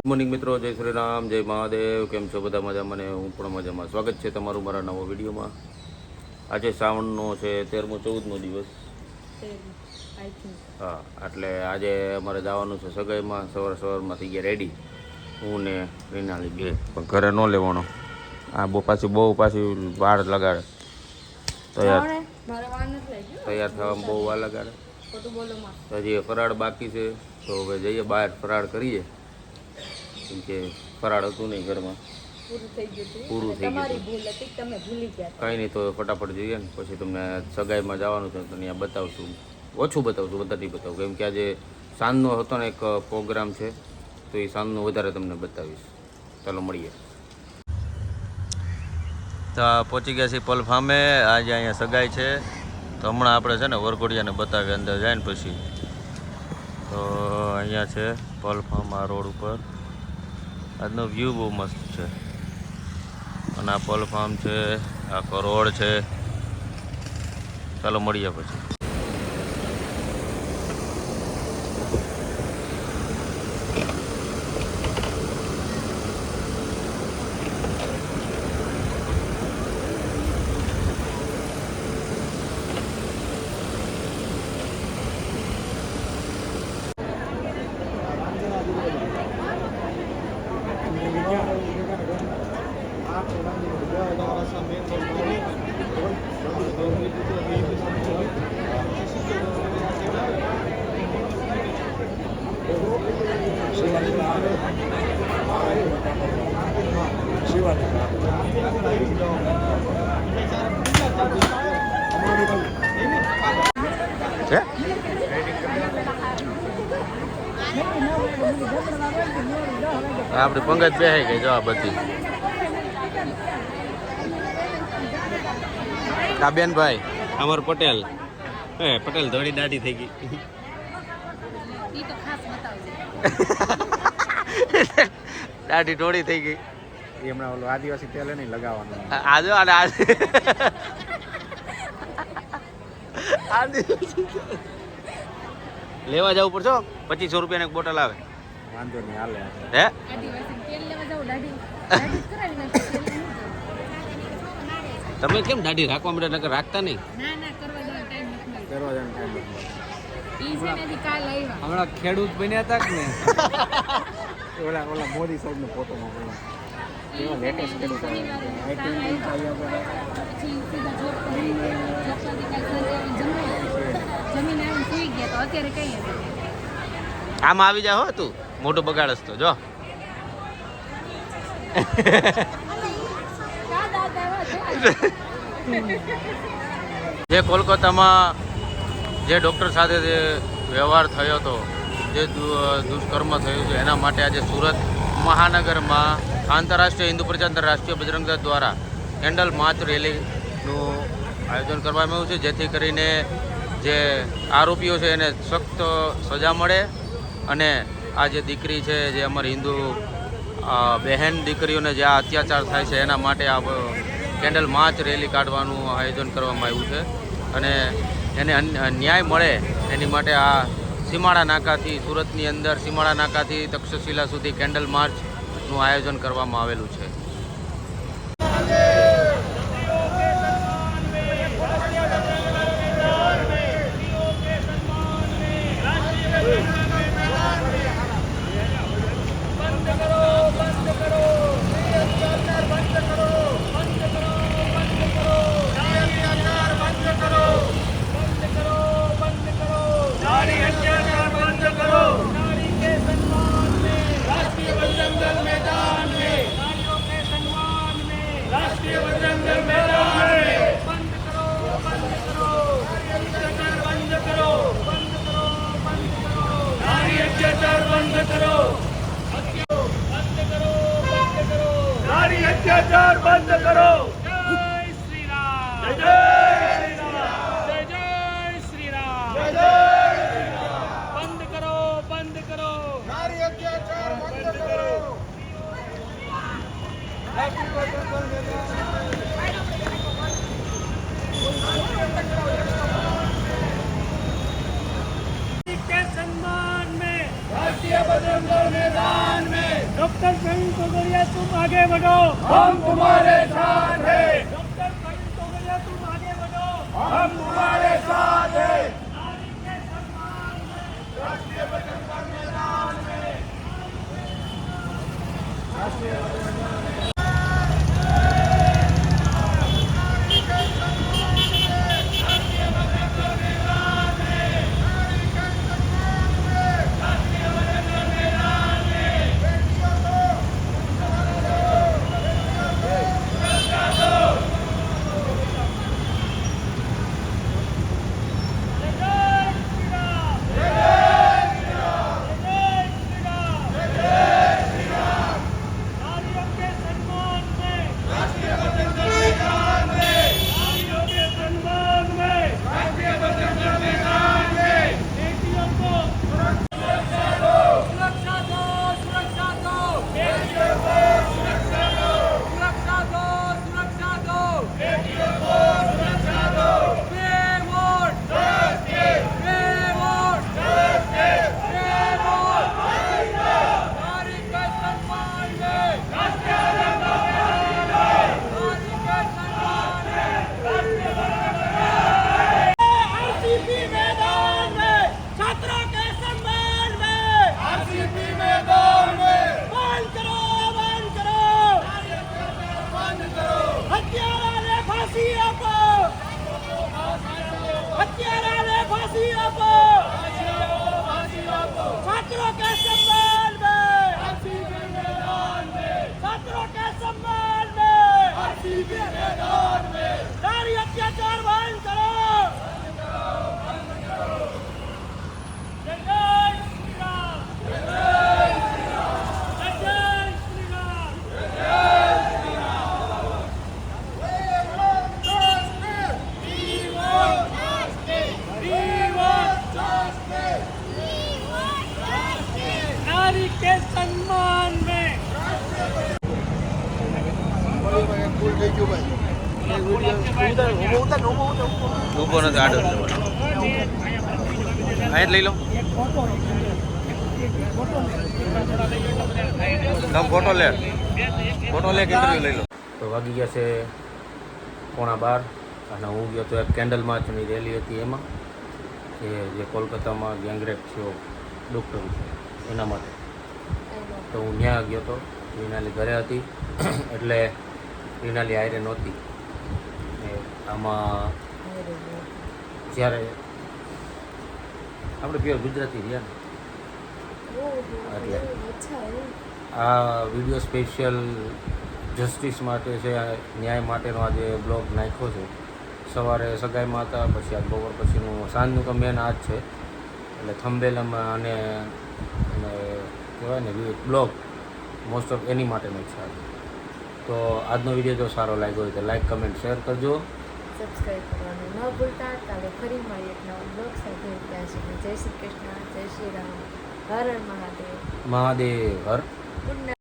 Morning મિત્રો, જય શ્રી રામ, જય મહાદેવ. કેમ છો બધા? મજામાં ને? હું પણ મજામાં. સ્વાગત છે તમારું મારા નવો વિડીયોમાં. આજે શ્રાવણનો છે 13મો 14મો દિવસ. હા, એટલે આજે અમારે જવાનું છે સગાઈમાં. સવારમાં થઈ ગયા રેડી, હું ને રીનાલી બે. પણ ઘરે ન લેવાનો, આ પાછી વાર લગાડે. તૈયાર થવામાં બહુ વાર લગાડે. હજી ફરાળ બાકી છે, તો હવે જઈએ બહાર ફરાળ કરીએ. કેમ કે ફરાળ હતું નહીં ઘરમાં, પૂરું થઈ ગયું. કંઈ નહીં, તો ફટાફટ જઈએ ને પછી તમને સગાઈમાં જવાનું છે તો ત્યાં બતાવશું. ઓછું બતાવશું, બધા નહીં બતાવું, કેમ કે આજે સાંજનો હતો ને એક પ્રોગ્રામ છે, તો એ સાંજનો વધારે તમને બતાવીશ. ચાલો મળીએ. તો પહોંચી ગયા છીએ પલ ફાર્મે. આજે અહીંયા સગાઈ છે, તો હમણાં આપણે છે ને વરઘોડિયાને બતાવીએ અંદર જાય ને પછી. તો અહીંયા છે પલ ફાર્મ, આ રોડ ઉપર. આજનો વ્યૂ બહુ મસ્ત છે. અને આ પલ ફાર્મ છે, આખો રોડ છે. ચાલો મળીએ પછી. આપણી પંગત બેહી ગઈ જો આ બધી. આ બેનભાઈ અમર પટેલ. પટેલ ધોળી દાઢી થઈ ગઈ. દાઢી ઢોળી થઈ ગઈ. હમણાં ઓલું આદિવાસી તેલ નહીં લગાવવાનું. આજો લેવા જવું પડશે. 2500 રૂપિયાની એક બોટલ આવે. વાંધો નહીં, હાલે. હે તમે કેમ દાઢી રાખવા માટે નકર રાખતા નહીં? હમણાં ખેડૂત બન્યા હતા કે ને ઓલા મોદી સાહેબ નો ફોટો મોકલો. કેવા લેટેસ્ટ ખેડૂત આમાં આવી જા હો તું, મોટું બગાડસ તો જો. જે કોલકાતામાં જે ડૉક્ટર સાથે જે વ્યવહાર થયો હતો, જે દુષ્કર્મ થયું છે, એના માટે આજે સુરત મહાનગરમાં આંતરરાષ્ટ્રીય હિન્દુ પરિષદ રાષ્ટ્રીય બજરંગ દળ દ્વારા કેન્ડલ માર્ચ રેલીનું આયોજન કરવામાં આવ્યું છે, જેથી કરીને જે આરોપીઓ છે એને સખ્ત સજા મળે અને આ જે દીકરી છે, જે અમારી હિન્દુ બહેન દીકરીઓને જે આ અત્યાચાર થાય છે, એના માટે આ કેન્ડલ માર્ચ રેલી કાઢવાનું આયોજન કરવામાં આવ્યું છે. અને એને ન્યાય મળે એની માટે આ સીમાડા નાકાથી, સુરતની અંદર સીમાડા નાકાથી તક્ષશિલા સુધી કેન્ડલ માર્ચનું આયોજન કરવામાં આવેલું છે. અત્યાચાર બંધ કરો. જય શ્રી રામ. જય શ્રી રામ. જય શ્રી રામ. બંધ કરો, બંધ કરો. નારી અત્યાચાર બંધ કરો. के सम्मान में राष्ट्रीय बजरंग दल मैदान में डॉक्टर प्रवीण तोगड़िया तुम आगे बढ़ो, हम तुम्हारे साथ हैं। डॉक्टर प्रवीण तोगड़िया तुम आगे बढ़ो, हम तुम्हारे साथ हैं। नारी के सम्मान में, राष्ट्रीय बजट का मैदान में, नारियों के सम्मान में, राष्ट्रीय बजट का मैदान में, नारियों के सम्मान में, राष्ट्रीय बजट का मैदान में, बेटियों को सुरक्षा दो, सुरक्षा दो, सुरक्षा दो, बेटियों को सुरक्षा दो, सुरक्षा दो, सुरक्षा दो, बेटियों को सुरक्षा दो। वे वोट जस्टिस, वे वोट जस्टिस, वे वोट नारी के सम्मान में, राष्ट्रीय बजट का मैदान में, नारी के सम्मान में, राष्ट्रीय बजट का मैदान में, आरसीपी मैदान में, छात्रों के सम्मान में, आरसीपी मैदान में, बंद करो, बंद करो, बंद करो, हत्यारा ने फांसी आपो, हत्यारा ने फांसी आपो, छात्रों के सम्मान में, आरसीपी मैदान में, छात्रों के सम्मान में, आरसीपी मैदान में, नारी अत्याचार बंद करो, जय जय श्री राम, जय जय श्री राम, जय जय श्री राम, जय जय Shri Ram. We want justice, we want justice, we want justice, we want justice, नारी के सम्मान में, ઊભો નથી આડો જ લેવાનો. અહીંયા જ લઈ લો તમે ફોટો લે કે ઇન્ટરવ્યૂ લઈ લો. તો વાગી ગયા છે 11:15 અને હું ગયો તો એક કેન્ડલ માર્ચની રેલી હતી એમાં કે જે કોલકાતામાં ગેંગરેપ થયો ડૉક્ટર એના માટે. તો હું ત્યાં ગયો તો રીનાલી ઘરે હતી એટલે રીનાલી હારે નહોતી. ને આમાં જ્યારે આપણે પ્યોર ગુજરાતી રહ્યા ને એટલે આ વિડીયો સ્પેશિયલ જસ્ટિસ માટે છે, ન્યાય માટેનો આજે બ્લોગ નાખ્યો છે. સવારે સગાઈમાં હતા, પછી આજ બપોર પછીનું સાંજનું તો મેન આ જ છે. એટલે થંબેલમાં અને કહેવાય ને બ્લોગ મોસ્ટ ઓફ એની માટેનો છે આજે. તો આજનો વિડીયો જો સારો લાગ્યો હોય તો લાઈક કમેન્ટ શેર કરજો, સબસ્ક્રાઇબ કરવાનું ન ભૂલતા. કાલે ફરી મળીએ એક નવા બ્લોગ સાથે. ત્યાં સુધી જય શ્રી કૃષ્ણ, જય શ્રી રામ, હર હર મહાદેવ, મહાદેવ હર. Good night.